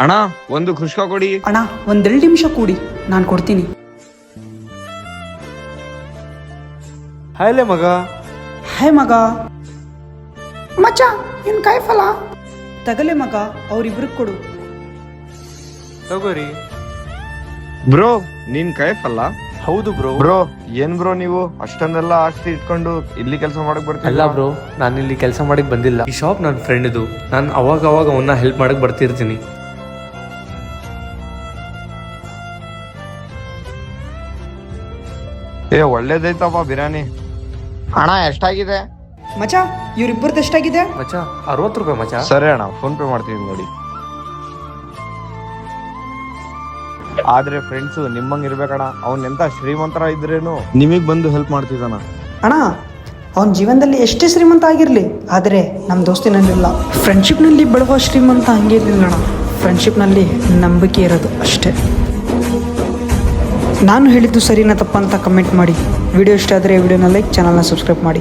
ಅಣ್ಣ ಒಂದು ಖುಷ್ಕ ಕೊಡಿ. ಅಣ್ಣ 2 ನಿಮಿಷ ಕೂಡಿ, ನಾನು ಕೊಡ್ತೀನಿ. ಹಾಯ್ಲೆ ಮಗ. ಹಾಯ್ ಮಗ. ಮಚ್ಚ ಇನ್ ಕಾಯ್ಫಲ ತಗಲೆ ಮಗ, ಅವ್ರಿಬ್ರಿಗೆ ಕೊಡು. ತಗೋರಿ. ಬ್ರೋ ನೀನ್ ಕೈಫಲ್ಲ? ಹೌದು ಬ್ರೋ. ಬ್ರೋ ಏನ್ ಬ್ರೋ ನೀವು ಅಷ್ಟೊಂದೆಲ್ಲ ಆಸ್ತಿ ಇಟ್ಕೊಂಡು ಇಲ್ಲಿ ಕೆಲಸ ಮಾಡಕ್ ಬರ್ತೀರಾ? ಅಲ್ಲ ಬ್ರೋ, ನಾನು ಇಲ್ಲಿ ಕೆಲಸ ಮಾಡಕ್ ಬಂದಿಲ್ಲ. ಈ ಶಾಪ್ ನನ್ನ ಫ್ರೆಂಡ್ ಇದು. ನಾನು ಅವಾಗ ಅವನ್ನ ಹೆಲ್ಪ್ ಮಾಡಕ್ ಬರ್ತಿರ್ತೀನಿ. ಒಳ್ಳೇದೈತಪ್ಪ ಬಿರಿಯಾನಿ. ಅಣ್ಣ ಎಷ್ಟಾಗಿದೆ? ಮಚ್ಚ ಇವ್ರಿಬ್ಬರದ್ದು ಎಷ್ಟಾಗಿದೆ? ಮಚ್ಚ 60 ರೂಪಾಯಿ ಮಚ್ಚ. ಸರಿ ಅಣ್ಣ, ಫೋನ್ ಪೇ ಮಾಡ್ತೀನಿ ನೋಡಿ. ಆದ್ರೆ ಫ್ರೆಂಡ್ಸು ನಿಮ್ಮಂಗ್ ಇರ್ಬೇಕಣ್ಣ. ಅವ್ನ್ ಎಂತ ಶ್ರೀಮಂತರ ಇದ್ರೇನು ನಿಮಗ್ ಬಂದು ಹೆಲ್ಪ್ ಮಾಡ್ತಿದ್ದಾನ. ಅಣ್ಣ ಅವನ ಜೀವನದಲ್ಲಿ ಎಷ್ಟೇ ಶ್ರೀಮಂತ ಆಗಿರಲಿ, ಆದರೆ ನಮ್ಮ ದೋಸ್ತಿನಲ್ಲಿಲ್ಲ. ಫ್ರೆಂಡ್ಶಿಪ್ನಲ್ಲಿ ಬೆಳುವ ಶ್ರೀಮಂತ ಹಂಗೇನಿಲ್ಲ ಅಣ್ಣ. ಫ್ರೆಂಡ್ಶಿಪ್ನಲ್ಲಿ ನಂಬಿಕೆ ಇರೋದು ಅಷ್ಟೇ. ನಾನು ಹೇಳಿದ್ದು ಸರಿನಾ ತಪ್ಪಂತ ಕಮೆಂಟ್ ಮಾಡಿ. ವಿಡಿಯೋ ಇಷ್ಟ ಆದರೆ ವಿಡಿಯೋನ ಲೈಕ್, ಚಾನಲ್ನ ಸಬ್ಸ್ಕ್ರೈಬ್ ಮಾಡಿ.